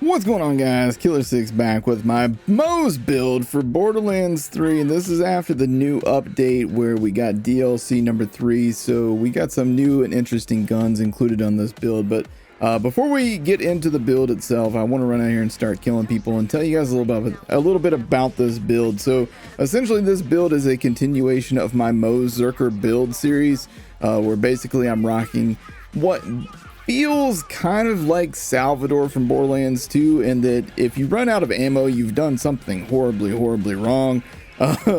What's going on, guys? Killer6 back with my Moz build for Borderlands 3, and this is after the new update where we got DLC number 3, so we got some new and interesting guns included on this build. But before we get into the build itself, I want to run out here and start killing people and tell you guys a little bit about this build. So essentially this build is a continuation of my Mozerker build series, where basically I'm rocking what feels kind of like Salvador from Borderlands 2, and that if you run out of ammo, you've done something horribly wrong,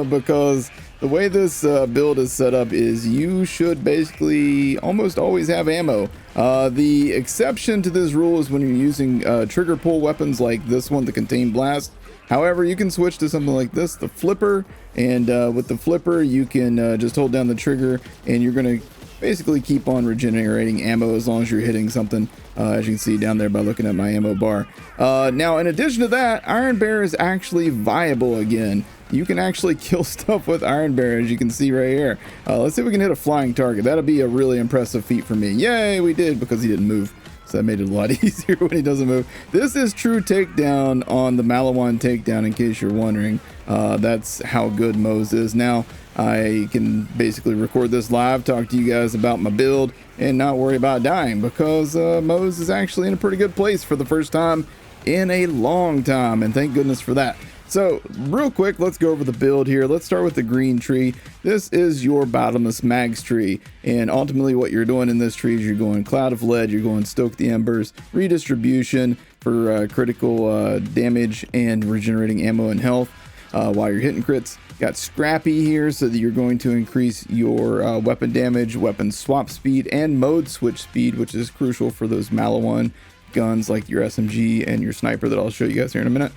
because the way this build is set up is you should basically almost always have ammo. The exception to this rule is when you're using trigger pull weapons like this one, the Contain Blast. However, you can switch to something like this, the Flipper, and with the Flipper you can just hold down the trigger and you're going to basically keep on regenerating ammo as long as you're hitting something, as you can see down there by looking at my ammo bar. Now, in addition to that, Iron Bear is actually viable again. You can actually kill stuff with Iron Bear, as you can see right here. Let's see if we can hit a flying target. That'll be a really impressive feat for me. Yay, we did, because he didn't move. So that made it a lot easier when he doesn't move. This is true takedown on the Malawan takedown, in case you're wondering. That's how good Moz is. Now, I can basically record this live, talk to you guys about my build, and not worry about dying, because Moz is actually in a pretty good place for the first time in a long time, and thank goodness for that. So real quick, let's go over the build here. Let's start with the green tree. This is your bottomless mags tree, and ultimately what you're doing in this tree is you're going Cloud of Lead, you're going Stoke the Embers, Redistribution for critical damage and regenerating ammo and health while you're hitting crits. Got Scrappy here, so that you're going to increase your weapon damage, weapon swap speed, and mode switch speed, which is crucial for those Malawan guns like your SMG and your sniper that I'll show you guys here in a minute.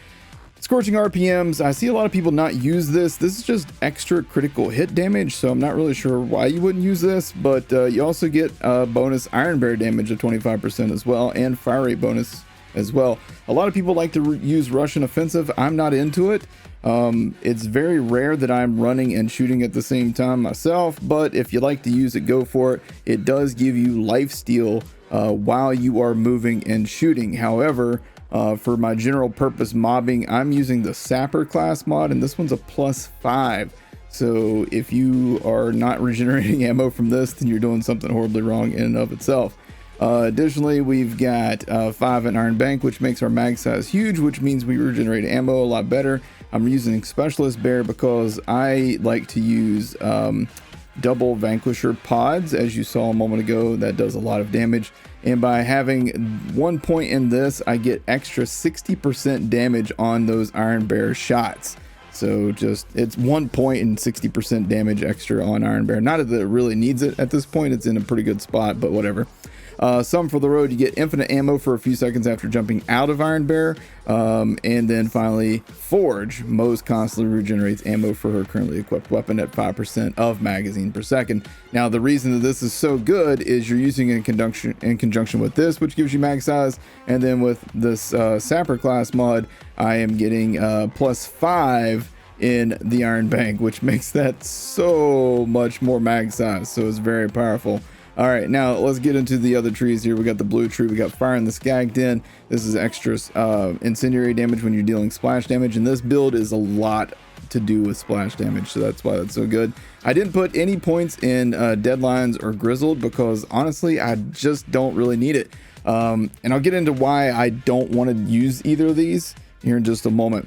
Scorching RPMs, I see a lot of people not use this. This is just extra critical hit damage, so I'm not really sure why you wouldn't use this, but you also get bonus Iron Bear damage of 25% as well, and fire rate bonus as well. A lot of people like to use Russian offensive. I'm not into it. It's very rare that I'm running and shooting at the same time myself, but if you like to use it, go for it. It does give you lifesteal while you are moving and shooting. However, for my general purpose mobbing, I'm using the Sapper class mod, and this one's a +5. So if you are not regenerating ammo from this, then you're doing something horribly wrong in and of itself. Additionally, we've got 5 in Iron Bank, which makes our mag size huge, which means we regenerate ammo a lot better. I'm using Specialist Bear because I like to use double Vanquisher pods, as you saw a moment ago. That does a lot of damage, and by having 1 point in this, I get extra 60% damage on those Iron Bear shots. So just, it's 1 point and 60% damage extra on Iron Bear. Not that it really needs it at this point, it's in a pretty good spot, but whatever. Some for the road, you get infinite ammo for a few seconds after jumping out of Iron Bear. And then finally, Forge. Moz constantly regenerates ammo for her currently equipped weapon at 5% of magazine per second. Now, the reason that this is so good is you're using it in conjunction with this, which gives you mag size. And then with this Sapper class mod, I am getting +5 in the Iron Bank, which makes that so much more mag size. So it's very powerful. All right, now let's get into the other trees here. We got the blue tree, we got Fire in the Skag Den. This is extra incendiary damage when you're dealing splash damage, and this build is a lot to do with splash damage, so that's why that's so good. I didn't put any points in Deadlines or Grizzled because honestly, I just don't really need it. And I'll get into why I don't want to use either of these here in just a moment.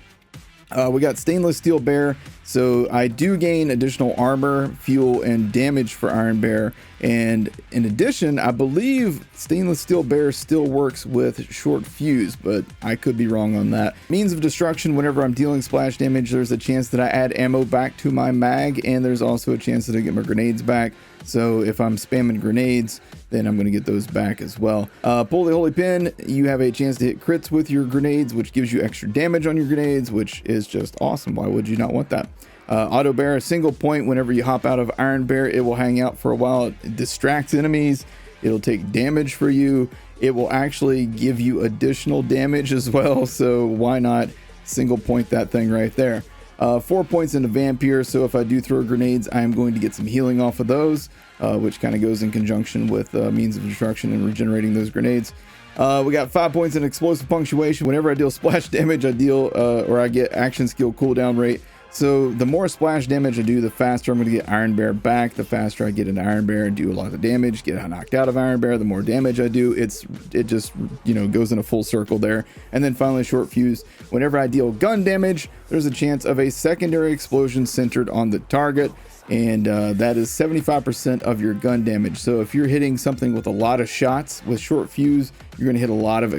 We got Stainless Steel Bear, so I do gain additional armor, fuel, and damage for Iron Bear. And in addition, I believe Stainless Steel Bear still works with short fuse, but I could be wrong on that. Means of destruction, whenever I'm dealing splash damage, there's a chance that I add ammo back to my mag, and there's also a chance that I get my grenades back. So if I'm spamming grenades, then I'm going to get those back as well. Pull the Holy Pin, you have a chance to hit crits with your grenades, which gives you extra damage on your grenades, which is just awesome. Why would you not want that? Auto Bear, a single point whenever you hop out of Iron Bear, it will hang out for a while. It distracts enemies, it'll take damage for you, it will actually give you additional damage as well, so why not single point that thing right there. 4 points into Vampire, so if I do throw grenades, I am going to get some healing off of those, which kind of goes in conjunction with means of destruction and regenerating those grenades. We got 5 points in explosive punctuation. Whenever I deal splash damage, I deal or I get action skill cooldown rate. So the more splash damage I do, the faster I'm going to get Iron Bear back. The faster I get an Iron Bear and do a lot of damage, get knocked out of Iron Bear, the more damage I do. It just, you know, goes in a full circle there. And then finally, short fuse. Whenever I deal gun damage, there's a chance of a secondary explosion centered on the target. And that is 75% of your gun damage. So if you're hitting something with a lot of shots with short fuse, you're going to hit a lot of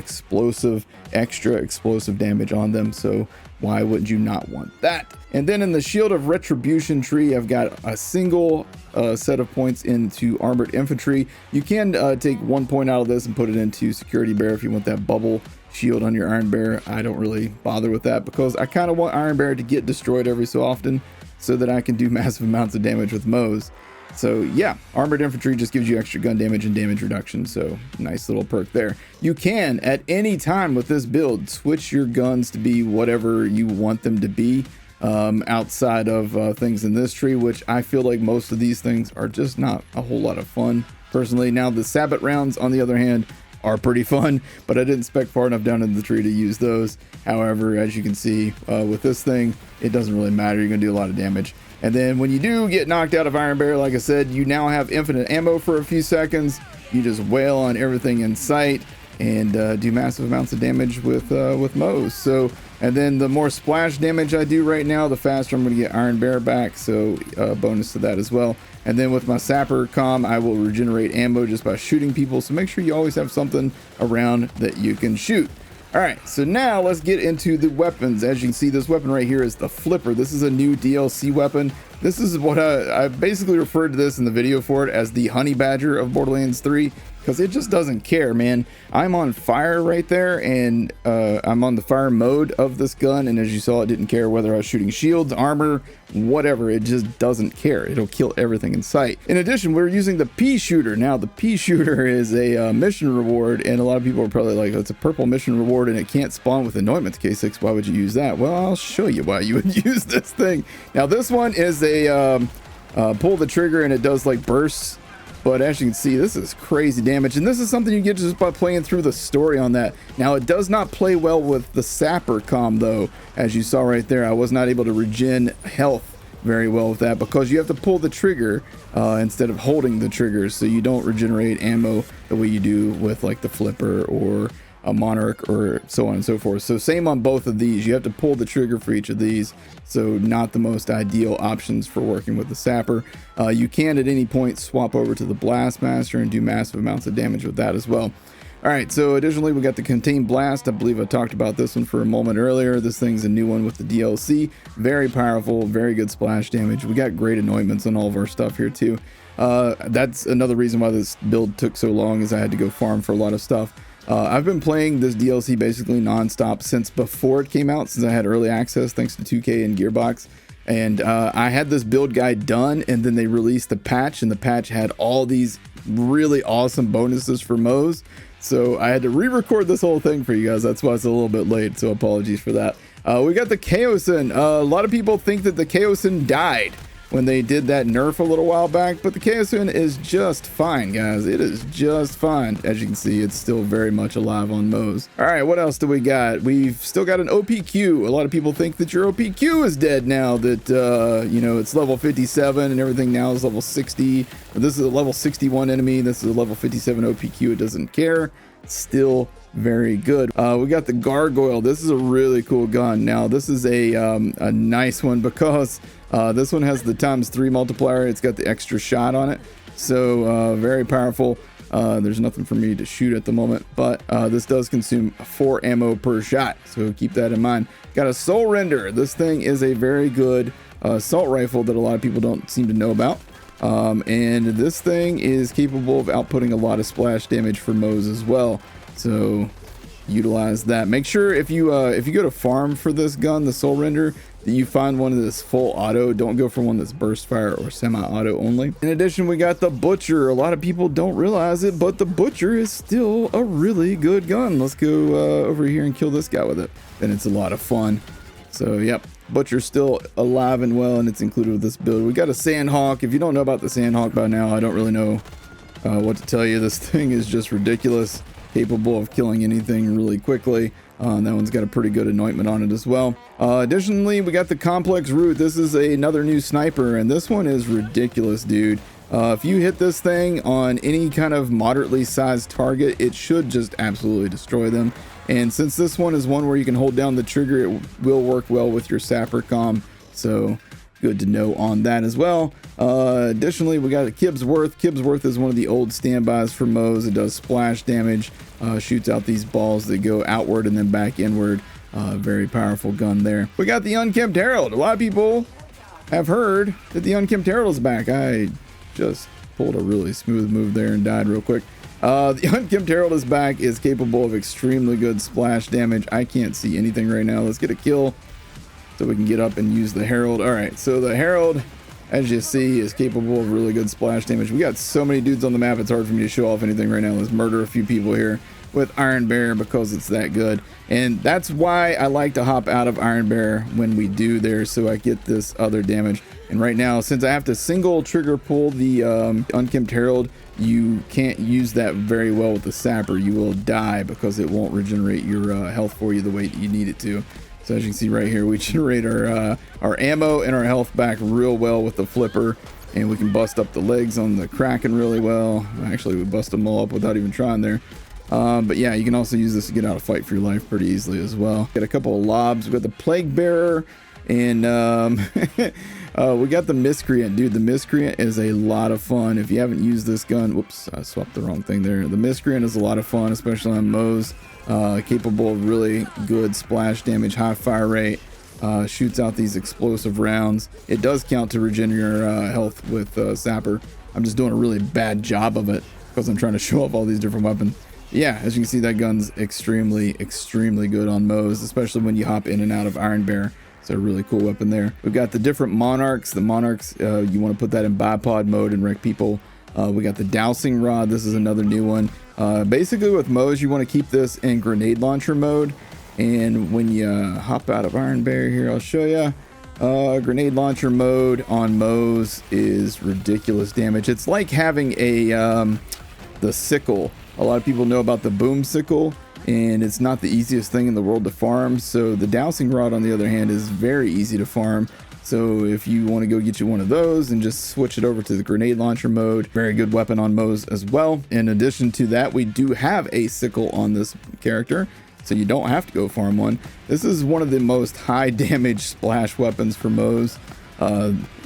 extra explosive damage on them. So why would you not want that? And then in the Shield of Retribution tree, I've got a single set of points into Armored Infantry. You can take 1 point out of this and put it into Security Bear if you want that bubble shield on your Iron Bear. I don't really bother with that because I kind of want Iron Bear to get destroyed every so often so that I can do massive amounts of damage with Moze. So yeah, Armored Infantry just gives you extra gun damage and damage reduction, so nice little perk there. You can, at any time with this build, switch your guns to be whatever you want them to be outside of things in this tree, which I feel like most of these things are just not a whole lot of fun, personally. Now, the Sabbat rounds, on the other hand, are pretty fun, but I didn't spec far enough down in the tree to use those. However, as you can see with this thing, it doesn't really matter. You're going to do a lot of damage. And then when you do get knocked out of Iron Bear, like I said, you now have infinite ammo for a few seconds. You just wail on everything in sight and do massive amounts of damage with Moze. So, and then the more splash damage I do right now, the faster I'm going to get Iron Bear back. So bonus to that as well. And then with my Sapper comm, I will regenerate ammo just by shooting people. So make sure you always have something around that you can shoot. All right, so now let's get into the weapons. As you can see, this weapon right here is the Flipper. This is a new DLC weapon. This is what I basically referred to this in the video for it as the Honey Badger of Borderlands 3, because it just doesn't care, man. I'm on fire right there, and I'm on the fire mode of this gun, and as you saw, it didn't care whether I was shooting shields, armor, whatever. It just doesn't care. It'll kill everything in sight. In addition, we're using the Pea Shooter. Now, the Pea Shooter is a mission reward, and a lot of people are probably like, oh, it's a purple mission reward, and it can't spawn with anointments, K6. Why would you use that? Well, I'll show you why you would use this thing. Now, this one is a pull the trigger, and it does like bursts. But as you can see, this is crazy damage, and this is something you get just by playing through the story on that. Now, it does not play well with the Sapper comm, though. As you saw right there, I was not able to regen health very well with that because you have to pull the trigger instead of holding the trigger, so you don't regenerate ammo the way you do with like the Flipper or a Monarch or so on and so forth. So same on both of these. You have to pull the trigger for each of these, so not the most ideal options for working with the Sapper. You can at any point swap over to the Blastmaster and do massive amounts of damage with that as well. All right, so additionally, we got the Contain Blast. I believe I talked about this one for a moment earlier. This thing's a new one with the DLC. Very powerful, very good splash damage. We got great anointments on all of our stuff here too. That's another reason why this build took so long, is I had to go farm for a lot of stuff. I've been playing this DLC basically non-stop since before it came out, since I had early access thanks to 2K and Gearbox. And I had this build guide done, and then they released the patch, and the patch had all these really awesome bonuses for Moze. So I had to re-record this whole thing for you guys. That's why it's a little bit late, so apologies for that. We got the Chaosin. A lot of people think that the Chaosin died when they did that nerf a little while back, but the Chaosin is just fine, guys. It is just fine. As you can see, it's still very much alive on Moze. All right, what else do we got? We've still got an OPQ. A lot of people think that your OPQ is dead now, that you know, it's level 57 and everything now is level 60. This is a level 61 enemy. This is a level 57 OPQ. It doesn't care. It's still very good. We got the Gargoyle. This is a really cool gun. Now, this is a nice one because this one has the ×3 multiplier. It's got the extra shot on it, so very powerful. There's nothing for me to shoot at the moment, but this does consume 4 ammo per shot, so keep that in mind. Got a Soul Render. This thing is a very good assault rifle that a lot of people don't seem to know about. And this thing is capable of outputting a lot of splash damage for Moze as well, so utilize that. Make sure if you go to farm for this gun, the Soul Render, that you find one that's full auto. Don't go for one that's burst fire or semi-auto only. In addition, we got the Butcher. A lot of people don't realize it, but the Butcher is still a really good gun. Let's go over here and kill this guy with it, and it's a lot of fun. So yep, Butcher's still alive and well, and it's included with this build. We got a Sandhawk. If you don't know about the Sandhawk by now, I don't really know what to tell you. This thing is just ridiculous. capable of killing anything really quickly. That one's got a pretty good anointment on it as well. Additionally, we got the complex root. This is another new sniper, and this one is ridiculous, dude. If you hit this thing on any kind of moderately sized target, it should just absolutely destroy them. And since this one is one where you can hold down the trigger, it will work well with your sapper comm. So good to know on that as well. Additionally, we got a Kibsworth. Kibsworth is one of the old standbys for Moze. It does splash damage, shoots out these balls that go outward and then back inward. Very powerful gun there. We got the Unkempt Herald. A lot of people have heard that the Unkempt Herald is back. I just pulled a really smooth move there and died real quick. The Unkempt Herald is back, is capable of extremely good splash damage. I can't see anything right now. Let's get a kill so we can get up and use the Herald. All right, so the Herald, as you see, is capable of really good splash damage. We got so many dudes on the map, it's hard for me to show off anything right now. Let's murder a few people here with Iron Bear because it's that good. And that's why I like to hop out of Iron Bear when we do there, so I get this other damage. And right now, since I have to single trigger pull the Unkempt Herald, you can't use that very well with the Sapper. You will die because it won't regenerate your health for you the way that you need it to. So as you can see right here, we generate our ammo and our health back real well with the flipper, and we can bust up the legs on the Kraken really well. Actually, we bust them all up without even trying there. But yeah, you can also use this to get out of fight for your life pretty easily as well. Got a couple of lobs. We got the Plague Bearer, and we got the Miscreant. Dude, the Miscreant is a lot of fun. If you haven't used this gun, whoops, I swapped the wrong thing there. The Miscreant is a lot of fun, especially on Moze. Capable of really good splash damage, high fire rate, shoots out these explosive rounds. It does count to regenerate your health with Sapper. I'm just doing a really bad job of it because I'm trying to show off all these different weapons. Yeah, as you can see, that gun's extremely good on Moze, especially when you hop in and out of Iron Bear. It's a really cool weapon there. We've got the different Monarchs. The Monarchs, you want to put that in bipod mode and wreck people. We got the Dowsing Rod. This is another new one. Basically with Moze, you want to keep this in grenade launcher mode. And when you hop out of Iron Bear here, I'll show you. Grenade launcher mode on Moze is ridiculous damage. It's like having the sickle. A lot of people know about the boom sickle, and it's not the easiest thing in the world to farm. So the Dowsing Rod, on the other hand, is very easy to farm. So if you want to go get you one of those and just switch it over to the grenade launcher mode, very good weapon on Moze as well. In addition to that, we do have a sickle on this character, so you don't have to go farm one. This is one of the most high damage splash weapons for Moze.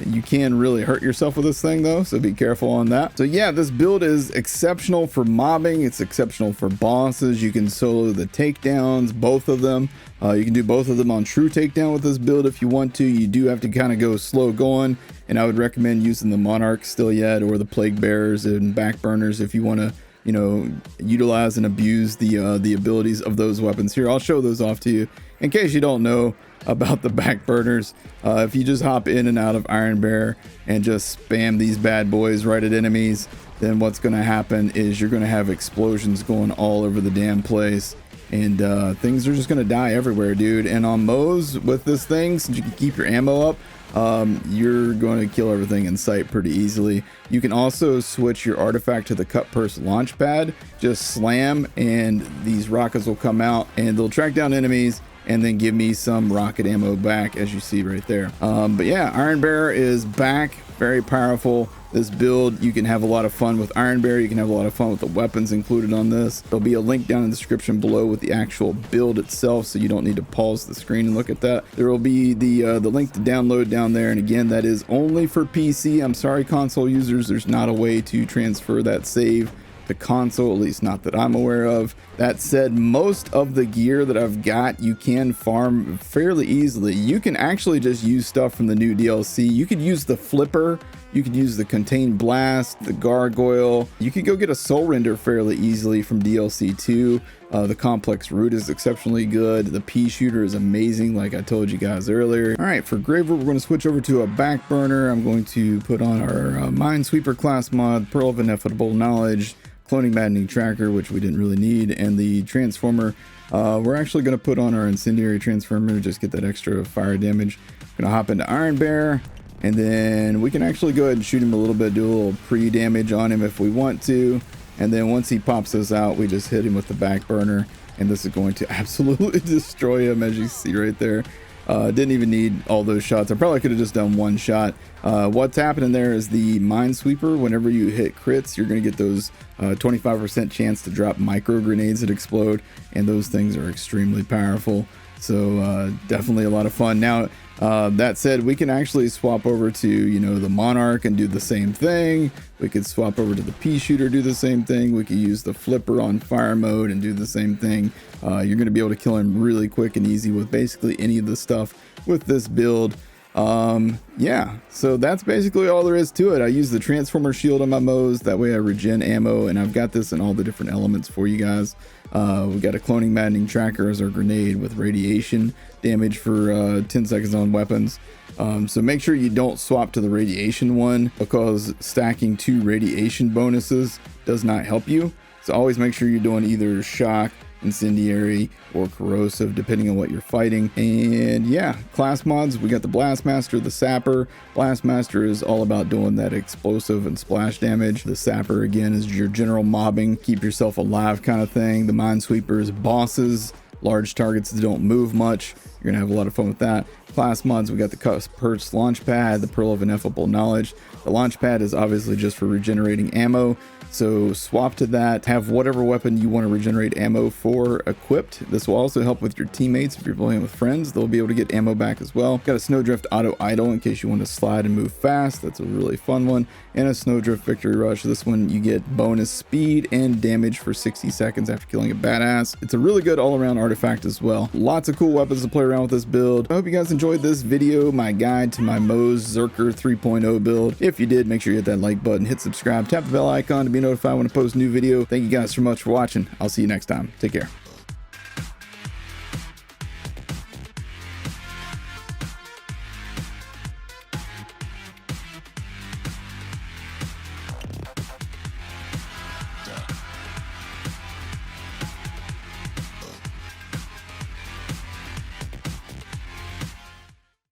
You can really hurt yourself with this thing though, so be careful on that. So yeah, this build is exceptional for mobbing. It's exceptional for bosses. You can solo the takedowns, both of them. You can do both of them on true takedown with this build if you want to. You do have to kind of go slow going, and I would recommend using the Monarchs still yet, or the Plague Bearers and Backburners if you want to, you know, utilize and abuse the abilities of those weapons. Here, I'll show those off to you in case you don't know about the Backburners. If you just hop in and out of Iron Bear and just spam these bad boys right at enemies, then what's going to happen is you're going to have explosions going all over the damn place, and things are just going to die everywhere, dude. And on Moze, with this thing, since you can keep your ammo up, you're going to kill everything in sight pretty easily. You can also switch your artifact to the Cut Purse launch pad. Just slam, and these rockets will come out and they'll track down enemies and then give me some rocket ammo back, as you see right there. But yeah, Iron Bear is back, very powerful. This build, you can have a lot of fun with Iron Bear. You can have a lot of fun with the weapons included on this. There'll be a link down in the description below with the actual build itself, so you don't need to pause the screen and look at that. There will be the link to download down there, and again, that is only for PC. I'm sorry, console users, there's not a way to transfer that save to console, at least not that I'm aware of. That said, most of the gear that I've got you can farm fairly easily. You can actually just use stuff from the new DLC. You could use the Flipper, you could use the Contained Blast, the Gargoyle. You could go get a Soul Render fairly easily from DLC 2. The Complex Root is exceptionally good. The Pea Shooter is amazing, like I told you guys earlier. All right, for Graveward, we're going to switch over to a Backburner. I'm going to put on our Minesweeper class mod, Pearl of Ineffable Knowledge, Cloning Maddening Tracker, which we didn't really need, and the Transformer. We're actually going to put on our Incendiary Transformer to just get that extra fire damage. Gonna hop into Iron Bear, and then we can actually go ahead and shoot him a little bit, do a little pre-damage on him if we want to. And then once he pops those out, we just hit him with the back burner, and this is going to absolutely destroy him, as you see right there. Didn't even need all those shots. I probably could have just done one shot. What's happening there is the Minesweeper. Whenever you hit crits, you're going to get those 25% chance to drop micro grenades that explode, and those things are extremely powerful. So definitely a lot of fun. Now, that said, we can actually swap over to, you know, the Monarch and do the same thing. We could swap over to the pea shooter, do the same thing. We could use the flipper on fire mode and do the same thing. You're going to be able to kill him really quick and easy with basically any of the stuff with this build. Yeah, so that's basically all there is to it. I use the transformer shield on my Moz, that way I regen ammo, and I've got this in all the different elements for you guys. We got a cloning maddening tracker as our grenade with radiation damage for 10 seconds on weapons. So make sure you don't swap to the radiation one, because stacking 2 radiation bonuses does not help you. So always make sure you're doing either shock, incendiary, or corrosive, depending on what you're fighting. And yeah, class mods, we got the Blastmaster, the Sapper. Blastmaster is all about doing that explosive and splash damage. The Sapper, again, is your general mobbing, keep yourself alive kind of thing. The Minesweeper is bosses, large targets that don't move much. You're gonna have a lot of fun with that. Class mods, we got the Perched Launchpad, the Pearl of Ineffable Knowledge. The Launchpad is obviously just for regenerating ammo, so swap to that. Have whatever weapon you want to regenerate ammo for equipped. This will also help with your teammates. If you're playing with friends, they'll be able to get ammo back as well. Got a Snowdrift Auto Idle in case you want to slide and move fast. That's a really fun one. And a Snowdrift Victory Rush. This one you get bonus speed and damage for 60 seconds after killing a badass. It's a really good all-around artifact as well. Lots of cool weapons to play around with this build. I hope you guys enjoyed this video, my guide to my Mozerker 3.0 build. If you did, make sure you hit that like button, hit subscribe, tap the bell icon to be notified when I post a new video. Thank you guys so much for watching. I'll see you next time. Take care.